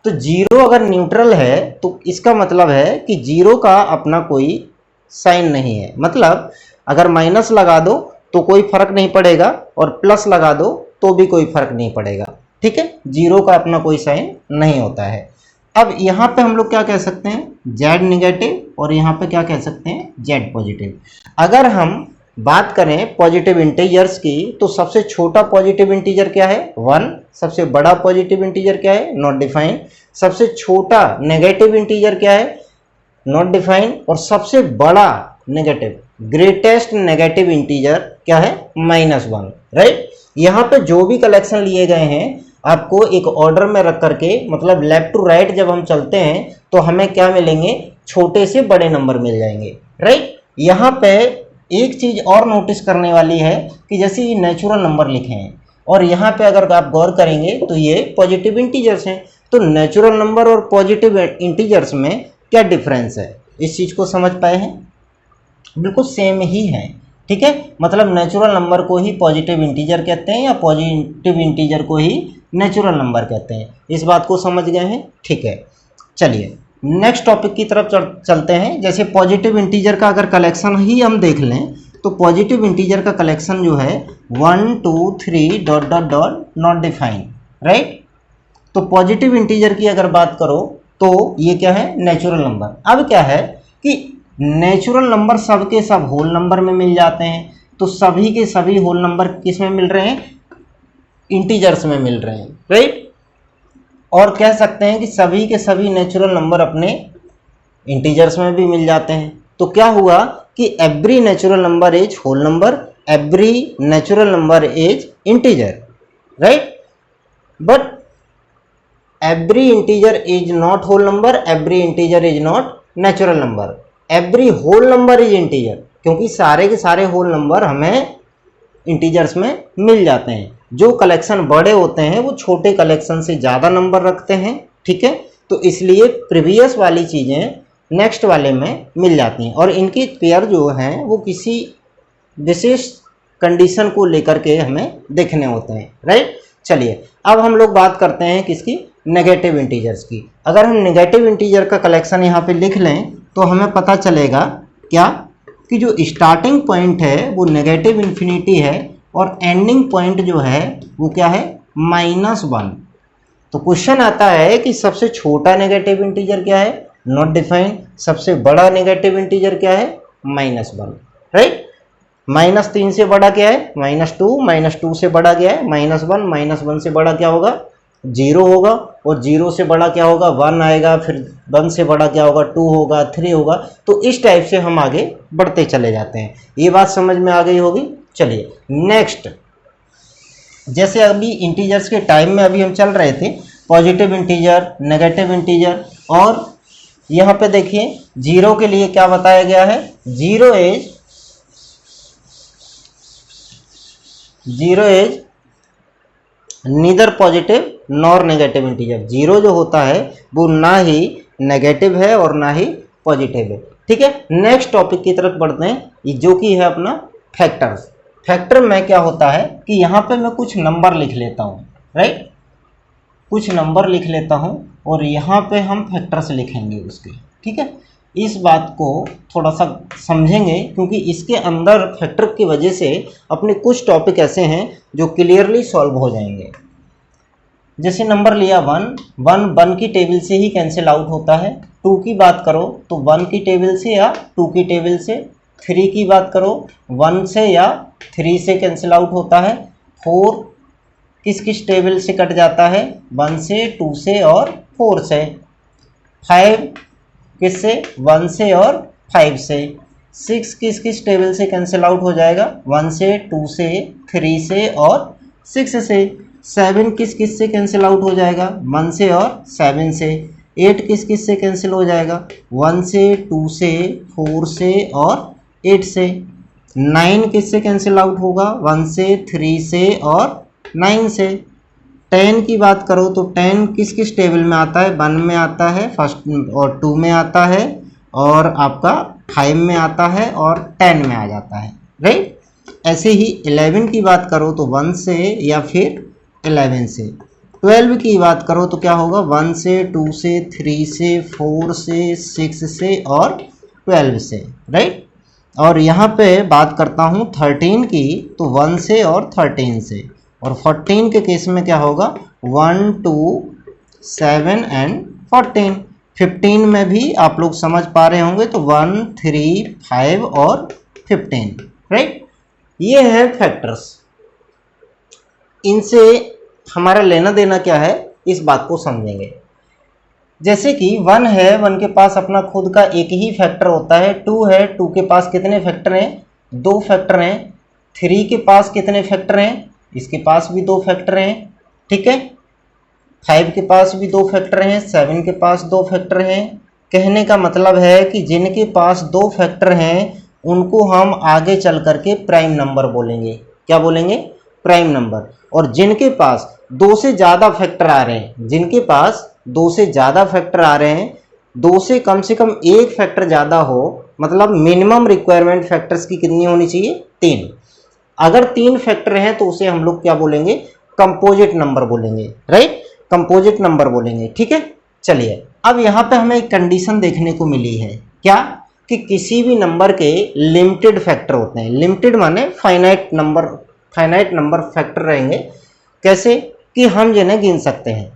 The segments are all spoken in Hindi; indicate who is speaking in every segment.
Speaker 1: तो जीरो अगर न्यूट्रल है तो इसका मतलब है कि जीरो का अपना कोई साइन नहीं है, मतलब अगर माइनस लगा दो तो कोई फर्क नहीं पड़ेगा और प्लस लगा दो तो भी कोई फर्क नहीं पड़ेगा, ठीक है। जीरो का अपना कोई साइन नहीं होता है। अब यहाँ पे हम लोग क्या कह सकते हैं, जेड निगेटिव, और यहाँ पे क्या कह सकते हैं, जेड पॉजिटिव। अगर हम बात करें पॉजिटिव इंटीजर्स की तो सबसे छोटा पॉजिटिव इंटीजर क्या है, 1। सबसे बड़ा पॉजिटिव इंटीजर क्या है, नॉट डिफाइंड। सबसे छोटा नेगेटिव इंटीजर क्या है, नॉट डिफाइंड। और सबसे बड़ा नेगेटिव, ग्रेटेस्ट नेगेटिव इंटीजर क्या है, -1, राइट। यहाँ पे जो भी कलेक्शन लिए गए हैं आपको एक ऑर्डर में रख करके, मतलब लेफ्ट टू राइट जब हम चलते हैं तो हमें क्या मिलेंगे, छोटे से बड़े नंबर मिल जाएंगे, राइट। यहाँ पे एक चीज और नोटिस करने वाली है कि जैसे ये नेचुरल नंबर लिखे हैं और यहाँ पे अगर आप गौर करेंगे तो ये पॉजिटिव इंटीजर्स हैं, तो नेचुरल नंबर और पॉजिटिव इंटीजर्स में क्या डिफरेंस है, इस चीज को समझ पाए हैं, बिल्कुल सेम ही है, ठीक है। मतलब नेचुरल नंबर को ही पॉजिटिव इंटीजर कहते हैं या पॉजिटिव इंटीजर को ही नेचुरल नंबर कहते हैं, इस बात को समझ गए हैं, ठीक है। चलिए नेक्स्ट टॉपिक की तरफ चलते हैं। जैसे पॉजिटिव इंटीजर का अगर कलेक्शन ही हम देख लें तो पॉजिटिव इंटीजर का कलेक्शन जो है 1 2 3 dot dot dot not defined, right. तो पॉजिटिव इंटीजर की अगर बात करो तो ये क्या है, नेचुरल नंबर। अब क्या है कि नेचुरल नंबर सब के सब होल नंबर में मिल जाते हैं, तो सभी के सभी होल नंबर किस में मिल रहे हैं, इंटीजर्स में मिल रहे हैं, राइट। और कह सकते हैं कि सभी के सभी नेचुरल नंबर अपने इंटीजर्स में भी मिल जाते हैं। तो क्या हुआ कि every natural number is whole number, every natural number is integer, right. But every integer is not whole number, every integer is not natural number, every whole number is integer, क्योंकि सारे के सारे होल नंबर हमें इंटीजर्स में मिल जाते हैं। जो कलेक्शन बड़े होते हैं वो छोटे कलेक्शन से ज़्यादा नंबर रखते हैं, ठीक है। तो इसलिए प्रीवियस वाली चीज़ें नेक्स्ट वाले में मिल जाती हैं और इनके पेयर जो हैं वो किसी विशेष कंडीशन को लेकर के हमें देखने होते हैं, राइट। चलिए अब हम लोग बात करते हैं किसकी, नेगेटिव इंटीजर्स की। अगर हम नेगेटिव इंटीजर का कलेक्शन यहाँ पे लिख लें तो हमें पता चलेगा क्या कि जो स्टार्टिंग पॉइंट है वो नेगेटिव इन्फिनिटी है और एंडिंग पॉइंट जो है वो क्या है, -1। तो क्वेश्चन आता है कि सबसे छोटा नेगेटिव इंटीजर क्या है, नॉट डिफाइंड। सबसे बड़ा नेगेटिव इंटीजर क्या है, -1, राइट। -3 से बड़ा क्या है, -2, -2 से बड़ा क्या है, -1, -1 से बड़ा क्या होगा, 0 होगा, और 0 से बड़ा क्या होगा, 1 आएगा, फिर 1 से बड़ा क्या होगा, 2 होगा, 3 होगा। तो इस टाइप से हम आगे बढ़ते चले जाते हैं। ये बात समझ में आ गई होगी। चलिए नेक्स्ट, जैसे अभी इंटीजर्स के टाइम में अभी हम चल रहे थे, पॉजिटिव इंटीजर, नेगेटिव इंटीजर, और यहाँ पे देखिए जीरो के लिए क्या बताया गया है, zero is neither positive nor negative integer. Zero जो होता है वो ना ही नेगेटिव है और ना ही पॉजिटिव है, ठीक है। नेक्स्ट टॉपिक की तरफ बढ़ते हैं जो कि है अपना फैक्टर्स। फैक्टर में क्या होता है कि यहाँ पे मैं कुछ नंबर लिख लेता हूँ, राइट, कुछ नंबर लिख लेता हूँ और यहाँ पे हम फैक्टर्स लिखेंगे उसके, ठीक है। इस बात को थोड़ा सा समझेंगे क्योंकि इसके अंदर फैक्टर की वजह से अपने कुछ टॉपिक ऐसे हैं जो क्लियरली सॉल्व हो जाएंगे। जैसे नंबर लिया 1 की टेबल से ही कैंसिल आउट होता है। 2 की बात करो तो 1 की टेबल से या 2 की टेबल से। 3 की बात करो 1 से या 3 से कैंसिल आउट होता है। 4 किस किस टेबल से कट जाता है, 1 से, 2 से और 4 से। 5 किस से, 1 से और 5 से। 6 किस किस टेबल से कैंसिल आउट हो जाएगा, 1 से, 2 से, 3 से और 6 से। 7 किस किस से कैंसिल आउट हो जाएगा, 1 से और 7 से। 8 किस किस से कैंसिल हो जाएगा, 1 से, 2 से, 4 से और 8 से। 9 किस से कैंसिल आउट होगा, 1 से, 3 से और 9 से। 10 की बात करो तो 10 किस किस टेबल में आता है, 1 में आता है फर्स्ट और 2 में आता है और आपका 5 में आता है और 10 में आ जाता है, राइट। ऐसे ही 11 की बात करो तो 1 से या फिर 11 से। 12 की बात करो तो क्या होगा, 1 से, 2 से, 3 से, 4 से, 6 से और 12 से, राइट। और यहाँ पे बात करता हूँ 13 की, तो 1 से और 13 से। और 14 के केस में क्या होगा, 1, 2, 7 एंड 14। 15 में भी आप लोग समझ पा रहे होंगे, तो 1, 3, 5 और 15, राइट। ये है फैक्टर्स। इनसे हमारा लेना देना क्या है, इस बात को समझेंगे। जैसे कि 1 है, 1 के पास अपना खुद का एक ही फैक्टर होता है। 2 है, 2 के पास कितने फैक्टर हैं, 2 फैक्टर हैं। 3 के पास कितने फैक्टर हैं, इसके पास भी 2 फैक्टर हैं, ठीक है। 5 के पास भी 2 फैक्टर हैं, 7 के पास 2 फैक्टर हैं। कहने का मतलब है कि जिनके पास 2 फैक्टर हैं उनको हम आगे चल करके प्राइम नंबर बोलेंगे। क्या बोलेंगे, प्राइम नंबर। और जिनके पास 2 से ज़्यादा फैक्टर आ रहे हैं, जिनके पास 2 से ज़्यादा फैक्टर आ रहे हैं, 2 से कम एक फैक्टर ज़्यादा हो, मतलब मिनिमम रिक्वायरमेंट फैक्टर्स की कितनी होनी चाहिए, 3। अगर 3 फैक्टर हैं तो उसे हम लोग क्या बोलेंगे, कंपोजिट नंबर बोलेंगे, राइट, कंपोजिट नंबर बोलेंगे, ठीक है। चलिए, अब यहाँ पे हमें एक कंडीशन देखने को मिली है, क्या, कि किसी भी नंबर के लिमिटेड फैक्टर होते हैं। लिमिटेड माने फाइनाइट नंबर फैक्टर रहेंगे। कैसे, कि हम जिन्हें गिन सकते हैं।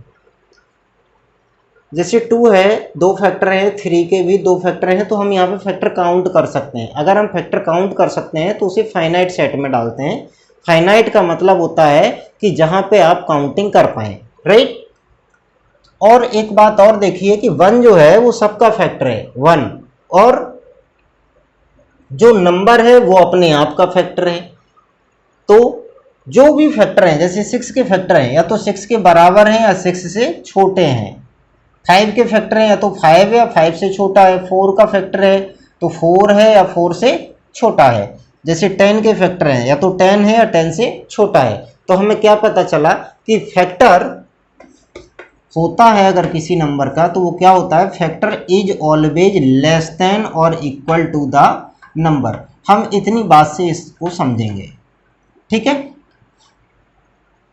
Speaker 1: जैसे 2 है, 2 फैक्टर हैं, 3 के भी 2 फैक्टर हैं, तो हम यहाँ पे फैक्टर काउंट कर सकते हैं। अगर हम फैक्टर काउंट कर सकते हैं तो उसे फाइनाइट सेट में डालते हैं। फाइनाइट का मतलब होता है कि जहाँ पे आप काउंटिंग कर पाएँ, राइट। और एक बात और देखिए कि 1 जो है वो सबका फैक्टर है, 1, और जो नंबर है वो अपने आप का फैक्टर है। तो जो भी फैक्टर हैं, जैसे 6 के फैक्टर हैं, या तो 6 के बराबर हैं या 6 से छोटे हैं। 5 के फैक्टर हैं, या तो 5 या 5 से छोटा है। 4 का फैक्टर है तो 4 है या 4 से छोटा है। जैसे 10 के फैक्टर हैं, या तो 10 है या 10 से छोटा है। तो हमें क्या पता चला कि फैक्टर होता है अगर किसी नंबर का, तो वो क्या होता है, factor is always less than और इक्वल टू द नंबर। हम इतनी बात से इसको समझेंगे, ठीक है।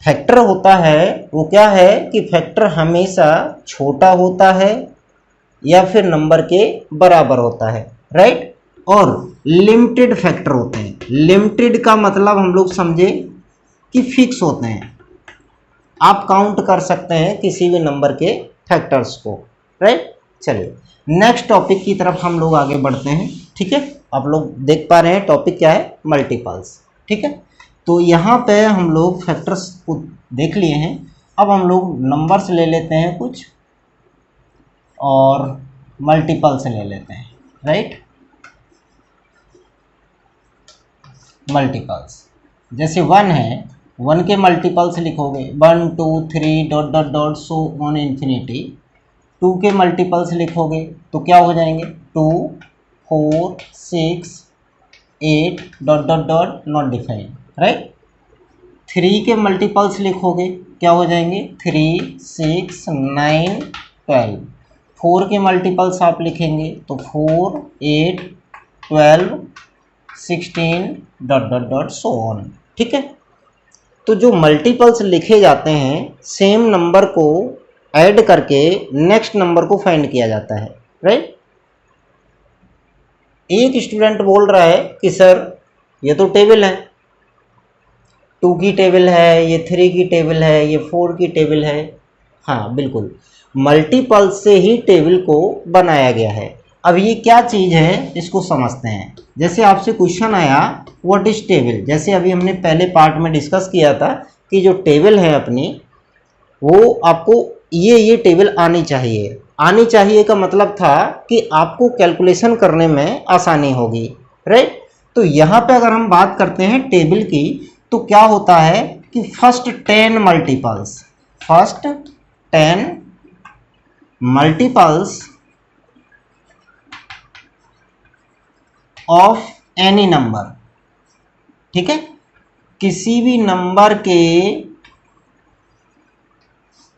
Speaker 1: फैक्टर होता है वो क्या है कि फैक्टर हमेशा छोटा होता है या फिर नंबर के बराबर होता है, राइट। और लिमिटेड फैक्टर होते हैं। लिमिटेड का मतलब हम लोग समझे कि फिक्स होते हैं, आप काउंट कर सकते हैं किसी भी नंबर के फैक्टर्स को, राइट। चलिए, नेक्स्ट टॉपिक की तरफ हम लोग आगे बढ़ते हैं, ठीक है। आप लोग देख पा रहे हैं टॉपिक क्या है, मल्टीपल्स, ठीक है। तो यहाँ पे हम लोग फैक्टर्स को देख लिए हैं। अब हम लोग नंबर्स ले लेते हैं कुछ और मल्टीपल्स ले लेते हैं, राइट। मल्टीपल्स, जैसे 1 है, 1 के मल्टीपल्स लिखोगे 1, 2, 3 dot dot dot so on infinity. 2 के मल्टीपल्स लिखोगे तो क्या हो जाएंगे, 2, 4, 6, 8 dot dot dot not defined, right. 3 के मल्टीपल्स लिखोगे क्या हो जाएंगे, 3, 6, 9, 12। 4 के मल्टीपल्स आप लिखेंगे तो 4, 8, 12, 16 dot dot dot so on, ठीक है। तो जो मल्टीपल्स लिखे जाते हैं, सेम नंबर को ऐड करके नेक्स्ट नंबर को फाइंड किया जाता है, राइट। एक स्टूडेंट बोल रहा है कि सर ये तो टेबल है, 2 की टेबल है, ये 3 की टेबल है, ये 4 की टेबल है। हाँ बिल्कुल, मल्टीपल से ही टेबल को बनाया गया है। अब ये क्या चीज़ है इसको समझते हैं। जैसे आपसे क्वेश्चन आया व्हाट इज टेबल, जैसे अभी हमने पहले पार्ट में डिस्कस किया था कि जो टेबल है अपनी, वो आपको ये टेबल आनी चाहिए। आनी चाहिए का मतलब था कि आपको कैलकुलेशन करने में आसानी होगी, राइट। तो यहाँ पे अगर हम बात करते हैं टेबल की, तो क्या होता है कि first 10 multiples of any number, ठीक है। किसी भी नंबर के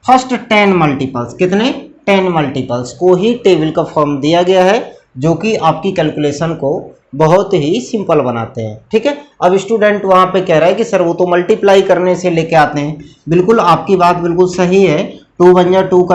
Speaker 1: फर्स्ट 10 मल्टीपल्स, कितने, 10 मल्टीपल्स को ही टेबल का फॉर्म दिया गया है, जो कि आपकी कैलकुलेशन को बहुत ही सिंपल बनाते हैं। ठीक है, अब स्टूडेंट वहाँ पे कह रहा है कि सर वो तो मल्टीप्लाई करने से लेके आते हैं। बिल्कुल आपकी बात बिल्कुल सही है, 2 × 2 का